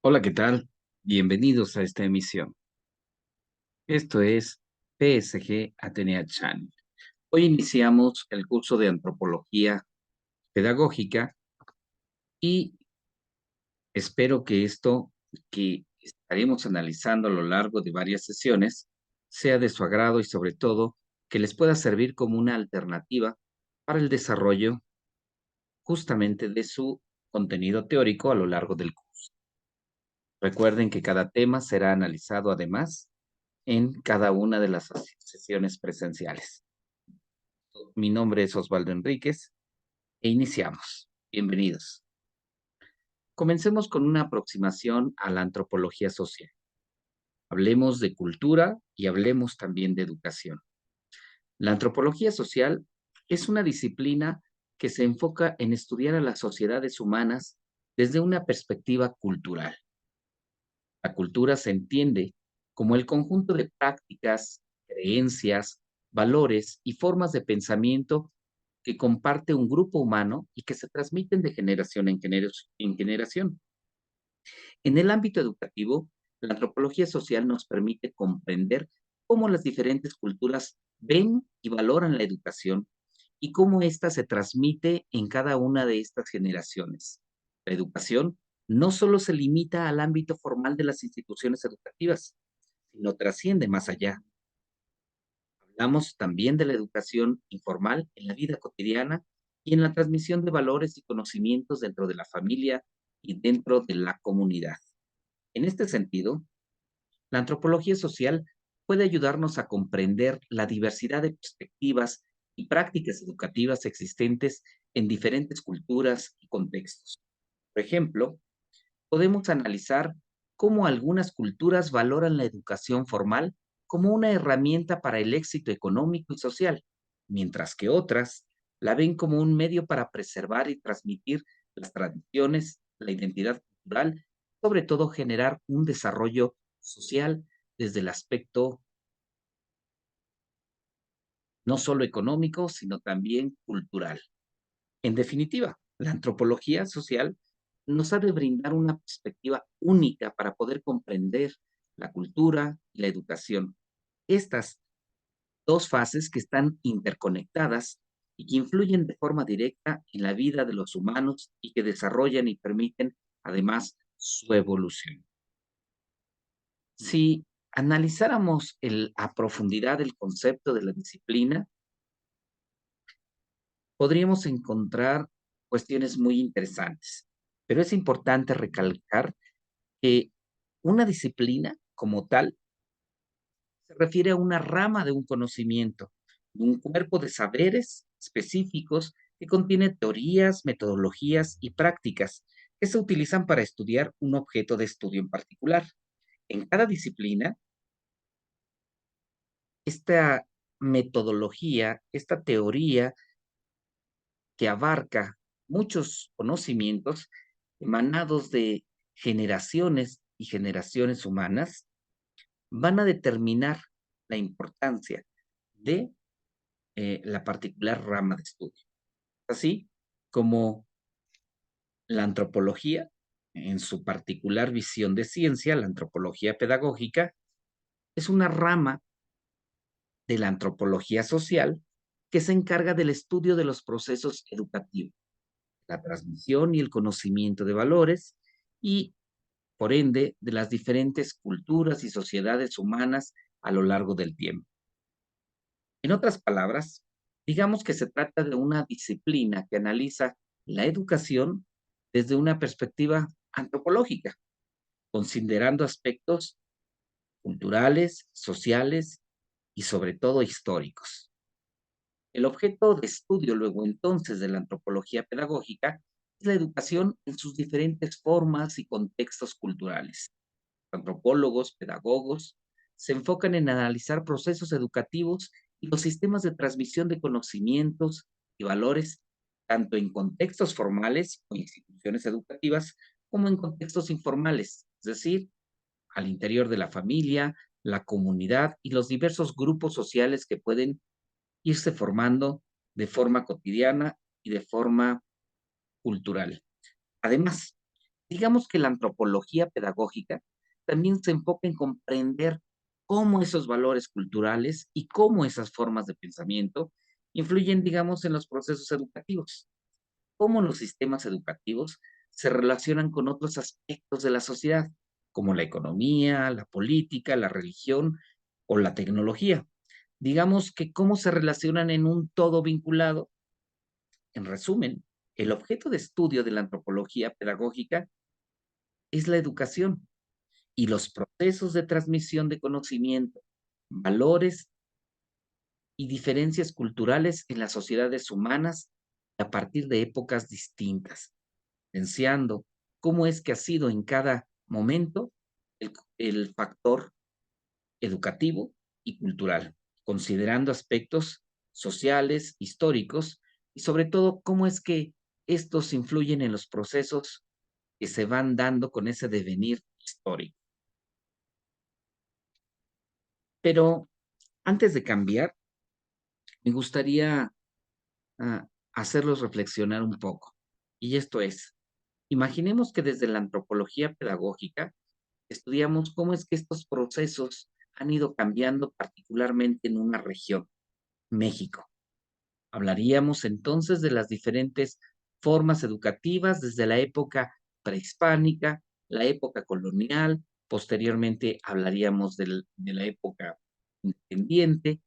Hola, ¿qué tal? Bienvenidos a esta emisión. Esto es PSG Atenea Channel. Hoy iniciamos el curso de antropología pedagógica y espero que esto que estaremos analizando a lo largo de varias sesiones sea de su agrado y sobre todo que les pueda servir como una alternativa para el desarrollo justamente de su contenido teórico a lo largo del curso. Recuerden que cada tema será analizado además en cada una de las sesiones presenciales. Mi nombre es Osvaldo Enríquez e iniciamos. Bienvenidos. Comencemos con una aproximación a la antropología social. Hablemos de cultura y hablemos también de educación. La antropología social es una disciplina que se enfoca en estudiar a las sociedades humanas desde una perspectiva cultural. La cultura se entiende como el conjunto de prácticas, creencias, valores y formas de pensamiento que comparte un grupo humano y que se transmiten de generación en generación. En el ámbito educativo, la antropología social nos permite comprender cómo las diferentes culturas ven y valoran la educación y cómo ésta se transmite en cada una de estas generaciones. La educación no solo se limita al ámbito formal de las instituciones educativas, sino trasciende más allá. Hablamos también de la educación informal en la vida cotidiana y en la transmisión de valores y conocimientos dentro de la familia y dentro de la comunidad. En este sentido, la antropología social puede ayudarnos a comprender la diversidad de perspectivas y prácticas educativas existentes en diferentes culturas y contextos. Por ejemplo, podemos analizar cómo algunas culturas valoran la educación formal como una herramienta para el éxito económico y social, mientras que otras la ven como un medio para preservar y transmitir las tradiciones, la identidad cultural, sobre todo generar un desarrollo social desde el aspecto no solo económico, sino también cultural. En definitiva, la antropología social nos ha de brindar una perspectiva única para poder comprender la cultura y la educación. Estas dos fases que están interconectadas y que influyen de forma directa en la vida de los humanos y que desarrollan y permiten además su evolución. Si analizáramos a profundidad el concepto de la disciplina, podríamos encontrar cuestiones muy interesantes, pero es importante recalcar que una disciplina como tal se refiere a una rama de un conocimiento, de un cuerpo de saberes específicos que contiene teorías, metodologías y prácticas que se utilizan para estudiar un objeto de estudio en particular. En cada disciplina, esta metodología, esta teoría que abarca muchos conocimientos emanados de generaciones y generaciones humanas, van a determinar la importancia de la particular rama de estudio. Así como la antropología, en su particular visión de ciencia, la antropología pedagógica, es una rama de la antropología social que se encarga del estudio de los procesos educativos, la transmisión y el conocimiento de valores y, por ende, de las diferentes culturas y sociedades humanas a lo largo del tiempo. En otras palabras, digamos que se trata de una disciplina que analiza la educación desde una perspectiva antropológica, considerando aspectos culturales, sociales y sobre todo históricos. El objeto de estudio luego entonces de la antropología pedagógica es la educación en sus diferentes formas y contextos culturales. Antropólogos, pedagogos, se enfocan en analizar procesos educativos y los sistemas de transmisión de conocimientos y valores, tanto en contextos formales o instituciones educativas, como en contextos informales, es decir, al interior de la familia, la comunidad y los diversos grupos sociales que pueden irse formando de forma cotidiana y de forma cultural. Además, Digamos que la antropología pedagógica también se enfoca en comprender cómo esos valores culturales y cómo esas formas de pensamiento influyen, digamos, en los procesos educativos, cómo los sistemas educativos se relacionan con otros aspectos de la sociedad, como la economía, la política, la religión o la tecnología. Digamos que cómo se relacionan en un todo vinculado. En resumen, el objeto de estudio de la antropología pedagógica es la educación y los procesos de transmisión de conocimiento, valores y diferencias culturales en las sociedades humanas a partir de épocas distintas, evidenciando cómo es que ha sido en cada momento el factor educativo y cultural, considerando aspectos sociales, históricos y sobre todo cómo es que estos influyen en los procesos que se van dando con ese devenir histórico. Pero antes de cambiar, me gustaría hacerlos reflexionar un poco. Y esto es, imaginemos que desde la antropología pedagógica estudiamos cómo es que estos procesos han ido cambiando particularmente en una región, México. Hablaríamos entonces de las diferentes formas educativas desde la época prehispánica, la época colonial, posteriormente hablaríamos de la época independiente.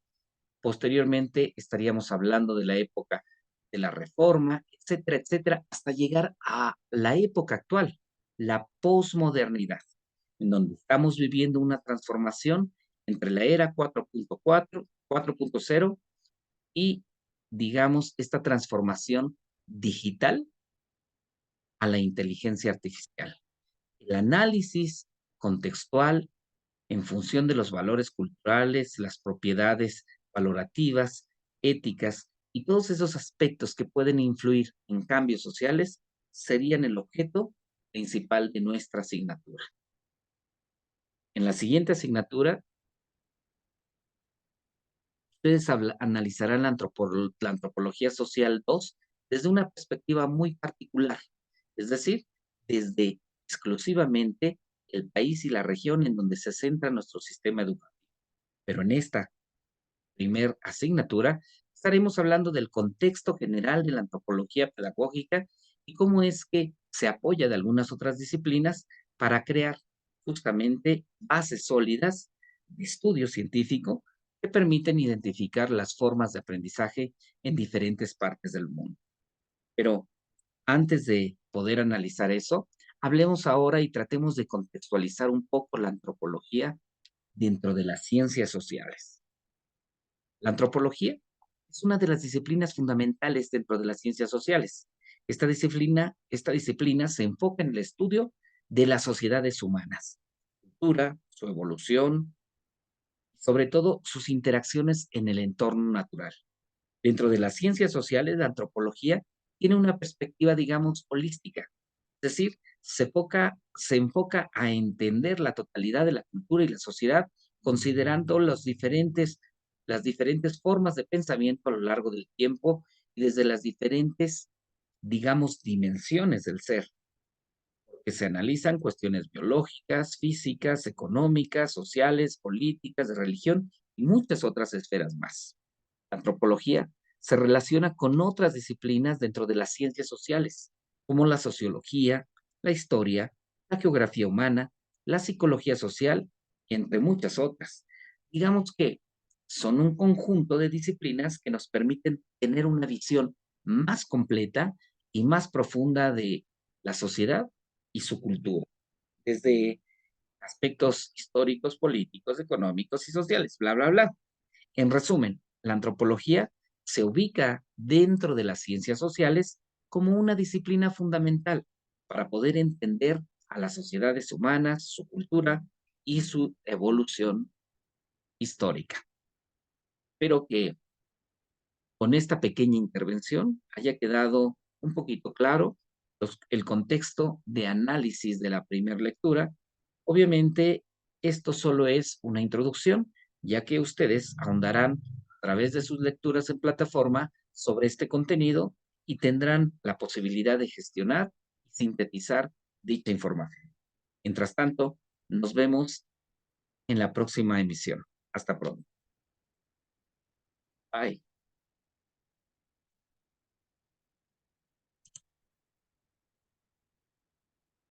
Posteriormente, estaríamos hablando de la época de la Reforma, etcétera, etcétera, hasta llegar a la época actual, la posmodernidad, en donde estamos viviendo una transformación entre la era 4.4, 4.0 y, digamos, esta transformación digital a la inteligencia artificial. El análisis contextual en función de los valores culturales, las propiedades valorativas, éticas y todos esos aspectos que pueden influir en cambios sociales serían el objeto principal de nuestra asignatura. En la siguiente asignatura, ustedes analizarán la antropología social 2 desde una perspectiva muy particular, es decir, desde exclusivamente el país y la región en donde se centra nuestro sistema educativo. Pero en esta primer asignatura, estaremos hablando del contexto general de la antropología pedagógica y cómo es que se apoya de algunas otras disciplinas para crear justamente bases sólidas de estudio científico que permiten identificar las formas de aprendizaje en diferentes partes del mundo. Pero antes de poder analizar eso, hablemos ahora y tratemos de contextualizar un poco la antropología dentro de las ciencias sociales. La antropología es una de las disciplinas fundamentales dentro de las ciencias sociales. Esta disciplina se enfoca en el estudio de las sociedades humanas, su cultura, su evolución, sobre todo sus interacciones en el entorno natural. Dentro de las ciencias sociales, la antropología tiene una perspectiva, digamos, holística, es decir, se enfoca a entender la totalidad de la cultura y la sociedad, considerando las diferentes formas de pensamiento a lo largo del tiempo y desde las diferentes, digamos, dimensiones del ser, que se analizan cuestiones biológicas, físicas, económicas, sociales, políticas, de religión y muchas otras esferas más. La antropología se relaciona con otras disciplinas dentro de las ciencias sociales, como la sociología, la historia, la geografía humana, la psicología social, entre muchas otras. Digamos que son un conjunto de disciplinas que nos permiten tener una visión más completa y más profunda de la sociedad y su cultura, desde aspectos históricos, políticos, económicos y sociales, bla, bla, bla. En resumen, la antropología se ubica dentro de las ciencias sociales como una disciplina fundamental para poder entender a las sociedades humanas, su cultura y su evolución histórica. Espero que con esta pequeña intervención haya quedado un poquito claro el contexto de análisis de la primera lectura. Obviamente, esto solo es una introducción, ya que ustedes ahondarán a través de sus lecturas en plataforma sobre este contenido y tendrán la posibilidad de gestionar y sintetizar dicha información. Mientras tanto, nos vemos en la próxima emisión. Hasta pronto. Bye.